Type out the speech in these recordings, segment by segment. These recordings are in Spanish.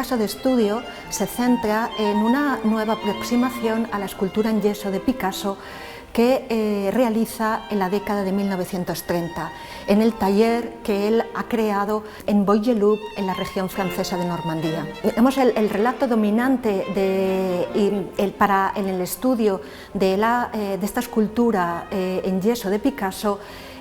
caso de estudio se centra en una nueva aproximación a la escultura en yeso de Picasso que realiza en la década de 1930, en el taller que él ha creado en Bois-Guillaume, en la región francesa de Normandía. El relato dominante en el estudio de esta escultura en yeso de Picasso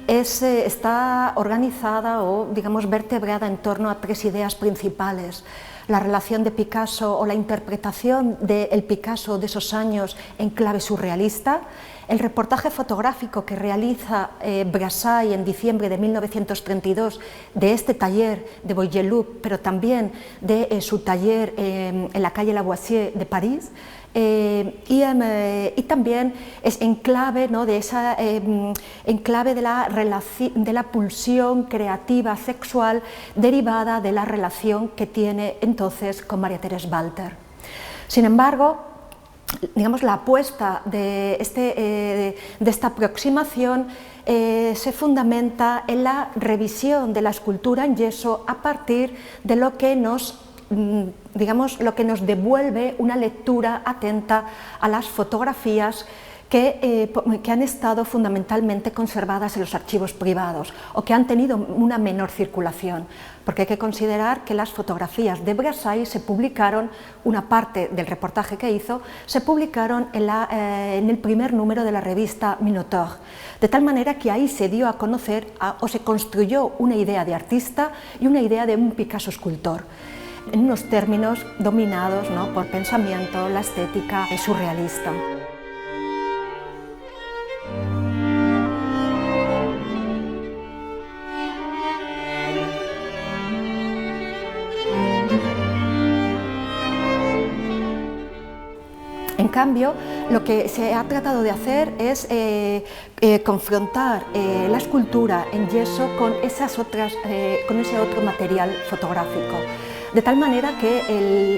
está organizada o, digamos, vertebrada en torno a tres ideas principales: la relación de Picasso o la interpretación del Picasso de esos años en clave surrealista, el reportaje fotográfico que realiza Brassai en diciembre de 1932 de este taller de Bois-Guillaume, pero también de su taller en la calle Lavoisier de París, y también es en clave, ¿no?, en clave de la pulsión creativa sexual derivada de la relación que tiene entonces con María Thérèse Walter. Sin embargo, digamos, la apuesta de esta aproximación se fundamenta en la revisión de la escultura en yeso a partir de lo que nos devuelve una lectura atenta a las fotografías que han estado fundamentalmente conservadas en los archivos privados o que han tenido una menor circulación, porque hay que considerar que las fotografías de Brassai se publicaron, una parte del reportaje que hizo, se publicaron en el primer número de la revista Minotaur, de tal manera que ahí se dio a conocer o se construyó una idea de artista y una idea de un Picasso escultor, en unos términos dominados, ¿no?, por pensamiento, la estética surrealista. En cambio, lo que se ha tratado de hacer es confrontar la escultura en yeso con ese otro material fotográfico, de tal manera que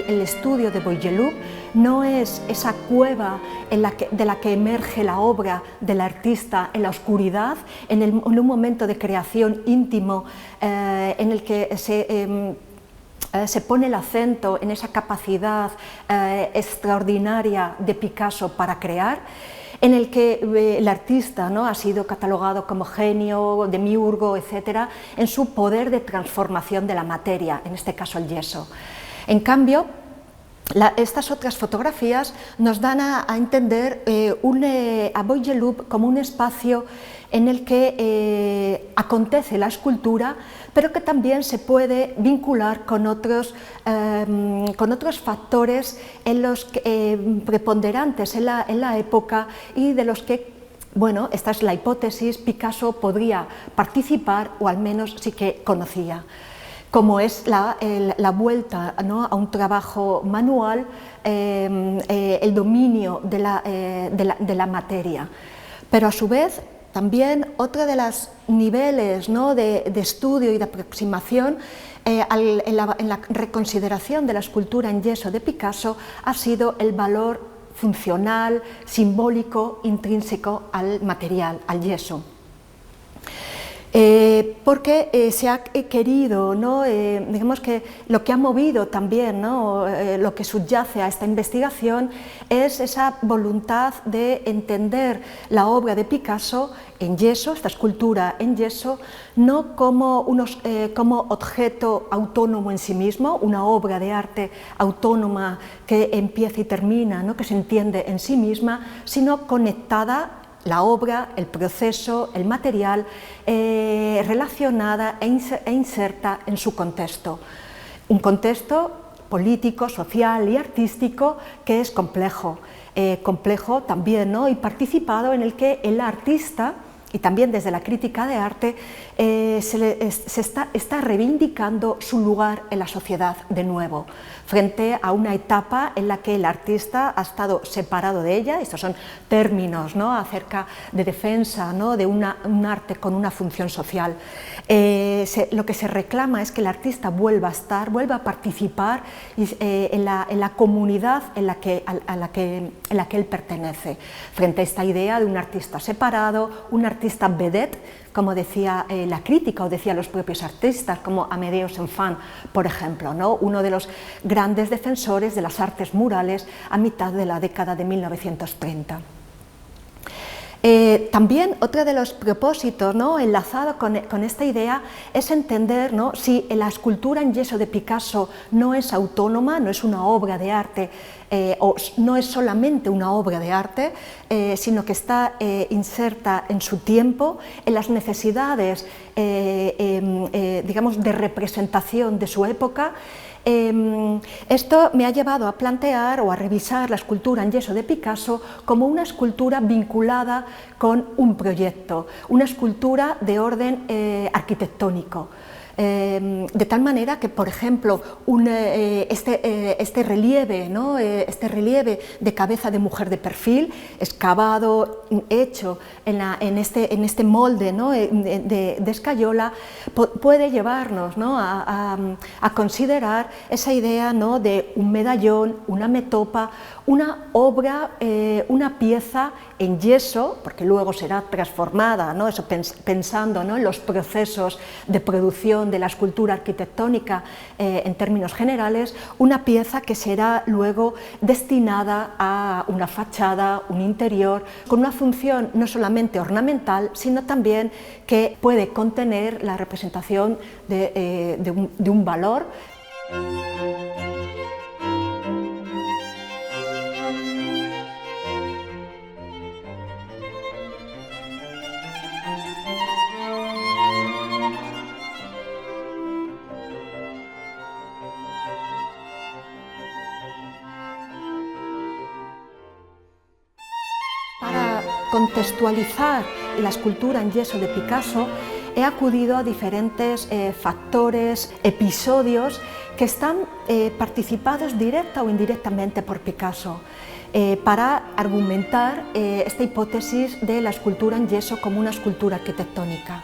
el estudio de Bois-Guillaume no es esa cueva de la que emerge la obra del artista en la oscuridad, en un momento de creación íntimo en el que se pone el acento en esa capacidad extraordinaria de Picasso para crear, en el que el artista, ¿no?, ha sido catalogado como genio, demiurgo, etc., en su poder de transformación de la materia, en este caso el yeso. En cambio, estas otras fotografías nos dan a entender a Bois-Guillaume como un espacio en el que acontece la escultura, pero que también se puede vincular con otros factores preponderantes en la época y de los que, bueno, esta es la hipótesis, Picasso podría participar o al menos sí que conocía, como es la vuelta, ¿no?, a un trabajo manual, el dominio de la materia. Pero a su vez, también otro de los niveles, ¿no?, de estudio y de aproximación en la reconsideración de la escultura en yeso de Picasso ha sido el valor funcional, simbólico, intrínseco al material, al yeso. Porque se ha querido, ¿no?, digamos que lo que ha movido también, ¿no?, lo que subyace a esta investigación es esa voluntad de entender la obra de Picasso en yeso, esta escultura en yeso, no como objeto autónomo en sí mismo, una obra de arte autónoma que empieza y termina, ¿no?, que se entiende en sí misma, sino conectada, la obra, el proceso, el material, relacionada e inserta en su contexto. Un contexto político, social y artístico que es complejo también, ¿no?, y participado, en el que el artista, y también desde la crítica de arte, está reivindicando su lugar en la sociedad de nuevo, frente a una etapa en la que el artista ha estado separado de ella. Estos son términos, ¿no?, acerca de defensa, ¿no?, de un arte con una función social. Lo que se reclama es que el artista vuelva a participar en la comunidad a la que él pertenece, frente a esta idea de un artista separado, un artista artista vedette, como decía la crítica o decían los propios artistas, como Amédée Cézanne, por ejemplo, ¿no? Uno de los grandes defensores de las artes murales a mitad de la década de 1930. También otro de los propósitos, ¿no?, enlazado con esta idea es entender, ¿no?, si la escultura en yeso de Picasso no es autónoma, no es una obra de arte o no es solamente una obra de arte, sino que está inserta en su tiempo, en las necesidades digamos, de representación de su época. Esto me ha llevado a plantear o a revisar la escultura en yeso de Picasso como una escultura vinculada con un proyecto, una escultura de orden arquitectónico. De tal manera que, por ejemplo, este relieve, ¿no?, este relieve de cabeza de mujer de perfil, excavado, hecho en este molde, ¿no?, de escayola, puede llevarnos, ¿no?, a considerar esa idea, ¿no?, de un medallón, una metopa, una obra, una pieza en yeso, porque luego será transformada, ¿no?, eso pensando, ¿no?, en los procesos de producción de la escultura arquitectónica en términos generales, una pieza que será luego destinada a una fachada, un interior, con una función no solamente ornamental, sino también que puede contener la representación de un valor. Para contextualizar la escultura en yeso de Picasso, he acudido a diferentes factores, episodios que están participados directa o indirectamente por Picasso, para argumentar esta hipótesis de la escultura en yeso como una escultura arquitectónica.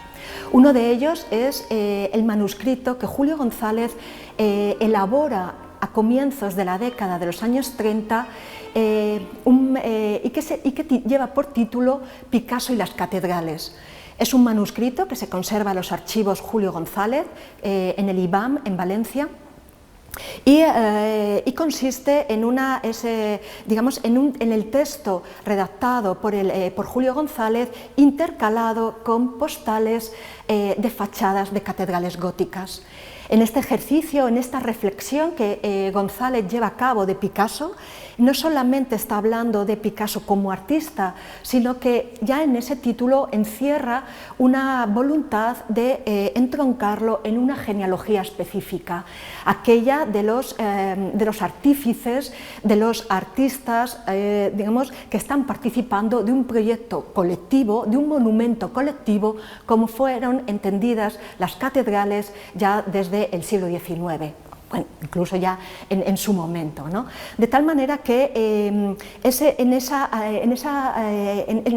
Uno de ellos es el manuscrito que Julio González elabora a comienzos de la década de los años 30 y que lleva por título Picasso y las catedrales. Es un manuscrito que se conserva en los archivos Julio González en el IBAM en Valencia y consiste en, en el texto redactado por Julio González intercalado con postales de fachadas de catedrales góticas. En este ejercicio, en esta reflexión que González lleva a cabo de Picasso, no solamente está hablando de Picasso como artista, sino que ya en ese título encierra una voluntad de entroncarlo en una genealogía específica, aquella de los artífices, de los artistas, digamos, que están participando de un proyecto colectivo, de un monumento colectivo, como fueron entendidas las catedrales ya desde el siglo XIX. Bueno, incluso ya en su momento, ¿no? De tal manera que en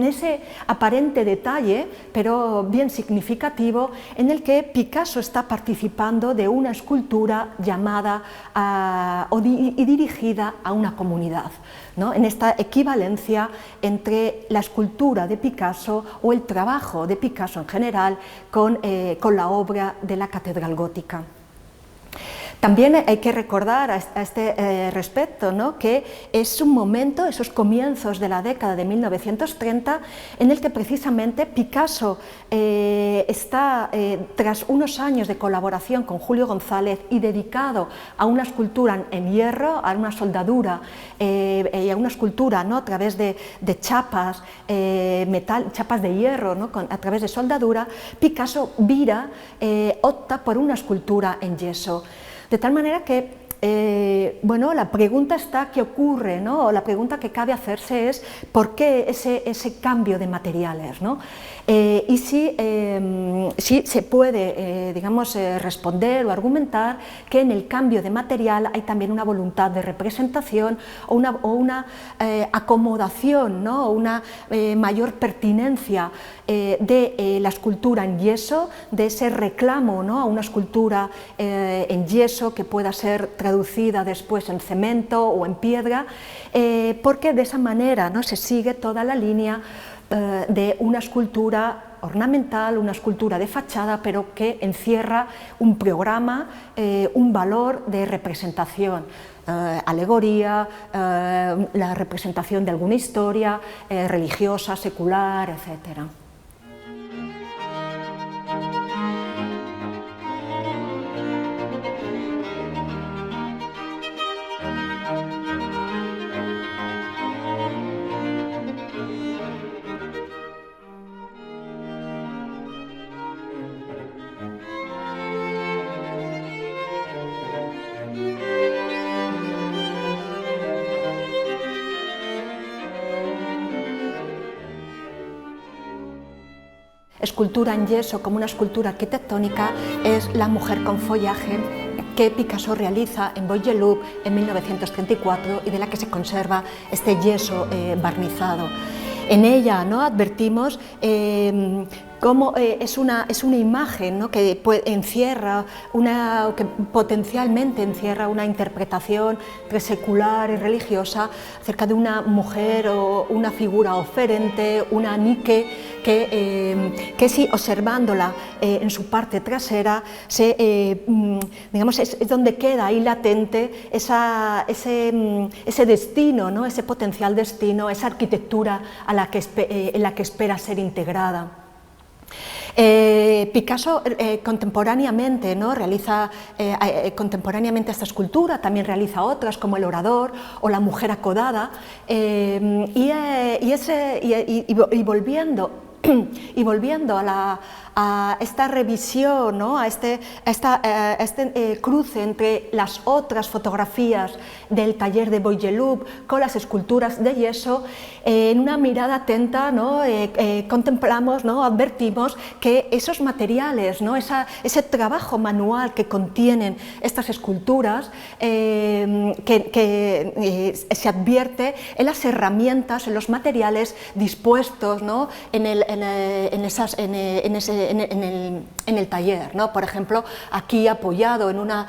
ese aparente detalle, pero bien significativo, en el que Picasso está participando de una escultura llamada y dirigida a una comunidad, ¿no?, en esta equivalencia entre la escultura de Picasso o el trabajo de Picasso en general con la obra de la catedral gótica. También hay que recordar a este respecto, ¿no?, que es un momento, esos comienzos de la década de 1930, en el que precisamente Picasso está, tras unos años de colaboración con Julio González y dedicado a una escultura en hierro, a una soldadura y a una escultura, ¿no?, a través de chapas, chapas de hierro, ¿no?, a través de soldadura, Picasso opta por una escultura en yeso. De tal manera que, bueno, la pregunta está ¿qué ocurre?, ¿no? O la pregunta que cabe hacerse es ¿por qué ese cambio de materiales?, ¿no? Y si se puede, digamos, responder o argumentar que en el cambio de material hay también una voluntad de representación o una acomodación, ¿no?, o una mayor pertinencia de la escultura en yeso, de ese reclamo, ¿no?, a una escultura en yeso que pueda ser traducida después en cemento o en piedra, porque de esa manera, ¿no?, se sigue toda la línea de una escultura ornamental, una escultura de fachada, pero que encierra un programa, un valor de representación, alegoría, la representación de alguna historia religiosa, secular, etc. Escultura en yeso como una escultura arquitectónica es La mujer con follaje, que Picasso realiza en Bois-Guillaume en 1934 y de la que se conserva este yeso barnizado. En ella, ¿no?, advertimos cómo es una imagen, ¿no?, que encierra que potencialmente encierra una interpretación secular y religiosa acerca de una mujer o una figura oferente, una Nike, que sí, observándola en su parte trasera, digamos, es donde queda ahí latente ese destino, ¿no?, ese potencial destino, esa arquitectura en la que espera ser integrada. Picasso contemporáneamente, ¿no?, realiza contemporáneamente esta escultura, también realiza otras como El orador o La mujer acodada, y volviendo a esta revisión, ¿no?, a este cruce entre las otras fotografías del taller de Bois-Guillaume con las esculturas de yeso, en una mirada atenta, ¿no?, contemplamos, ¿no?, advertimos que esos materiales, ¿no?, ese trabajo manual que contienen estas esculturas, se advierte en las herramientas, en los materiales dispuestos, ¿no?, en el taller, ¿no? Por ejemplo, aquí apoyado en una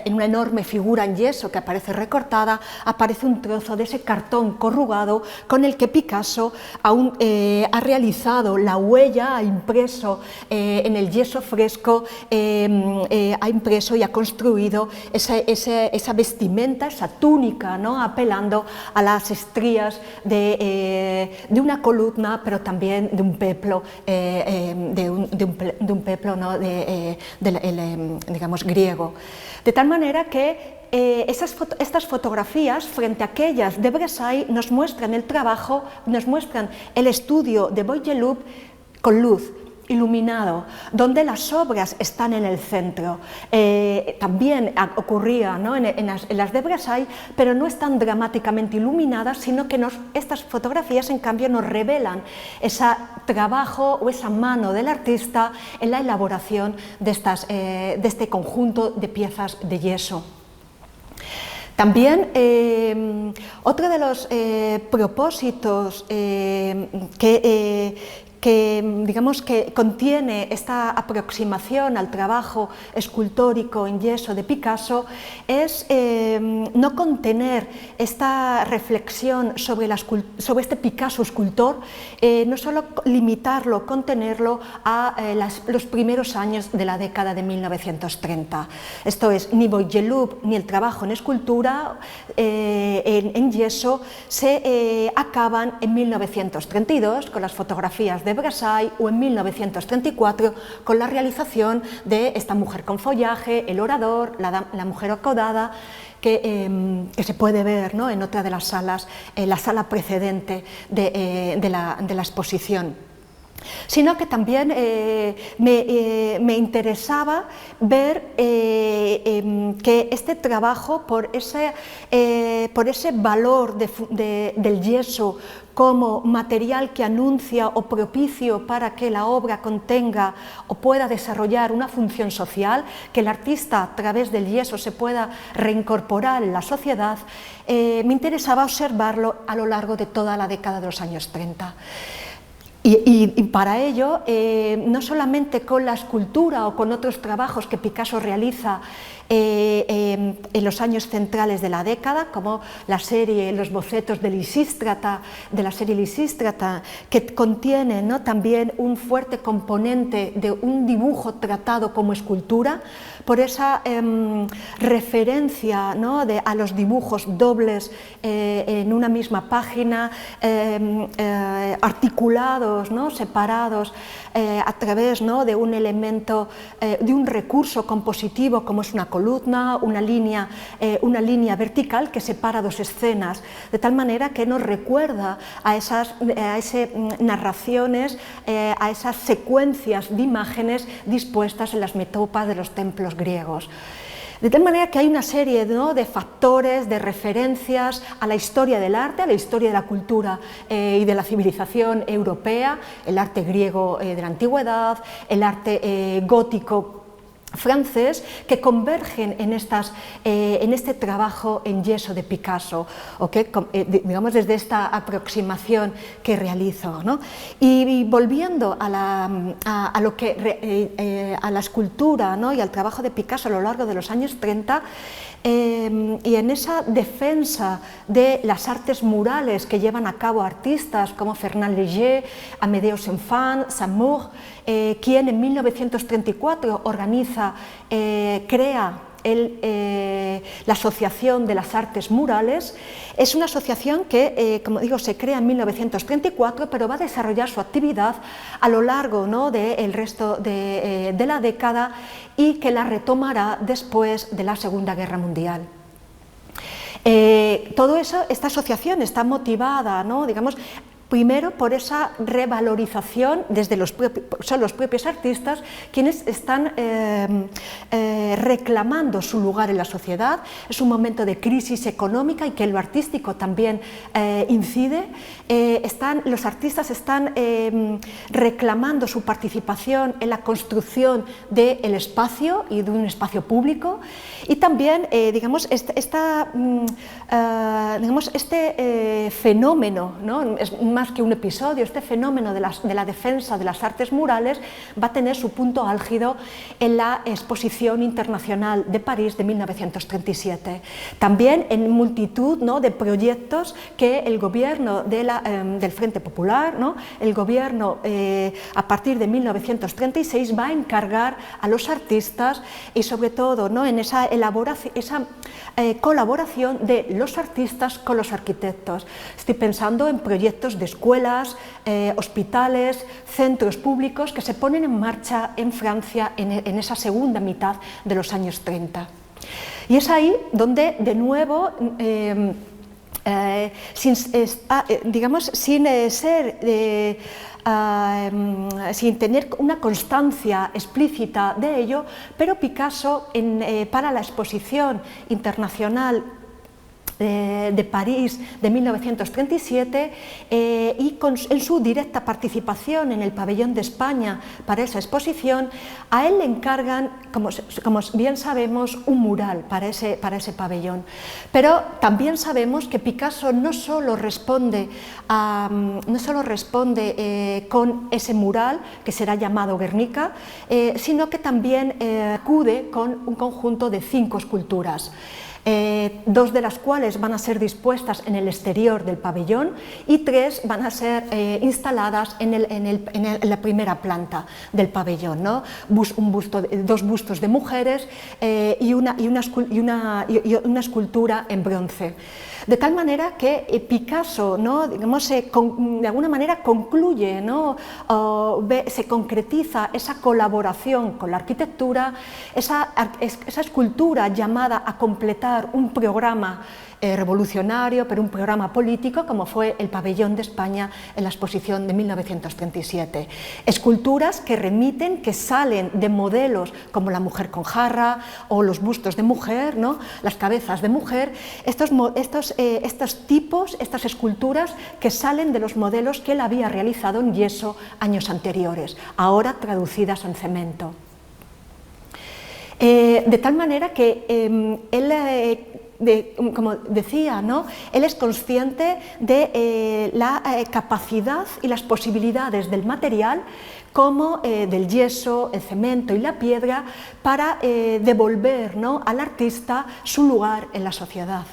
enorme figura en yeso que aparece recortada, aparece un trozo de ese cartón corrugado con el que Picasso aún ha realizado la huella, ha impreso en el yeso fresco, ha impreso y ha construido esa vestimenta, esa túnica, ¿no?, apelando a las estrías de una columna, pero también de un peplo, de un peplo, ¿no?, digamos, griego. De tal manera que estas fotografías, frente a aquellas de Versailles, nos muestran el trabajo, nos muestran el estudio de Bois-Guillaume con luz, iluminado, donde las obras están en el centro. También ocurría, ¿no?, en las de Versailles, pero no están dramáticamente iluminadas, sino que estas fotografías, en cambio, nos revelan ese trabajo o esa mano del artista en la elaboración de este conjunto de piezas de yeso. También otro de los propósitos digamos que contiene esta aproximación al trabajo escultórico en yeso de Picasso es no contener esta reflexión sobre este Picasso escultor, no solo limitarlo, contenerlo a los primeros años de la década de 1930. Esto es, ni Bois-Guillaume ni el trabajo en escultura en yeso se acaban en 1932 con las fotografías de Versailles o en 1934 con la realización de esta mujer con follaje, El orador, la mujer acodada, que se puede ver, ¿no?, en otra de las salas, la sala precedente de la exposición. Sino que también me interesaba ver que este trabajo, por ese valor del yeso como material que anuncia o propicio para que la obra contenga o pueda desarrollar una función social, que el artista a través del yeso se pueda reincorporar en la sociedad, me interesaba observarlo a lo largo de toda la década de los años 30. Y para ello, no solamente con la escultura o con otros trabajos que Picasso realiza en los años centrales de la década, como la serie, los bocetos de Lisístrata, de la serie Lisístrata, que contiene, ¿no?, también un fuerte componente de un dibujo tratado como escultura, por esa referencia, ¿no?, a los dibujos dobles en una misma página, articulados, ¿no?, separados a través, ¿no?, de un elemento, de un recurso compositivo como es una columna, una línea vertical que separa dos escenas, de tal manera que nos recuerda a esas narraciones, a esas secuencias de imágenes dispuestas en las metopas de los templos griegos. De tal manera que hay una serie, ¿no?, de factores, de referencias a la historia del arte, a la historia de la cultura y de la civilización europea, el arte griego de la antigüedad, el arte gótico francés, que convergen en este trabajo en yeso de Picasso, digamos desde esta aproximación que realizo, ¿no? Y volviendo a la escultura, ¿no?, y al trabajo de Picasso a lo largo de los años 30, y en esa defensa de las artes murales que llevan a cabo artistas como Fernand Léger, Amédée Cézanne, Saint-Maur, quien en 1934 crea la Asociación de las Artes Murales. Es una asociación que, como digo, se crea en 1934, pero va a desarrollar su actividad a lo largo, ¿no?, del resto de la década, y que la retomará después de la Segunda Guerra Mundial. Todo eso, esta asociación está motivada, ¿no?, digamos, primero por esa revalorización, son los propios artistas quienes están reclamando su lugar en la sociedad. Es un momento de crisis económica y que lo artístico también incide. Los artistas están reclamando su participación en la construcción del espacio y de un espacio público, y también digamos, este fenómeno, ¿no?, es más que un episodio, este fenómeno de la defensa de las artes murales va a tener su punto álgido en la Exposición Internacional de París de 1937. También en multitud, ¿no?, de proyectos que el gobierno del Frente Popular, ¿no?, el gobierno a partir de 1936 va a encargar a los artistas, y sobre todo, ¿no?, en esa colaboración de los artistas con los arquitectos. Estoy pensando en proyectos de escuelas, hospitales, centros públicos que se ponen en marcha en Francia en esa segunda mitad de los años 30. Y es ahí donde, de nuevo, sin tener una constancia explícita de ello, pero Picasso, para la Exposición Internacional de París de 1937, y en su directa participación en el pabellón de España para esa exposición, a él le encargan, como bien sabemos, un mural para ese pabellón. Pero también sabemos que Picasso no solo responde con ese mural, que será llamado Guernica, sino que también acude con un conjunto de 5 esculturas. 2 de las cuales van a ser dispuestas en el exterior del pabellón y 3 van a ser instaladas en la primera planta del pabellón, ¿no? 2 bustos de mujeres y una escultura en bronce. De tal manera que Picasso, ¿no?, digamos, de alguna manera concluye, ¿no?, se concretiza esa colaboración con la arquitectura, esa escultura llamada a completar un programa revolucionario, pero un programa político, como fue el pabellón de España en la exposición de 1937. Esculturas que remiten, que salen de modelos como la mujer con jarra o los bustos de mujer, ¿no?, las cabezas de mujer, estos tipos, estas esculturas que salen de los modelos que él había realizado en yeso años anteriores, ahora traducidas en cemento. De tal manera que él como decía, ¿no? Él es consciente de la capacidad y las posibilidades del material, como del yeso, el cemento y la piedra, para devolver, ¿no?, al artista su lugar en la sociedad.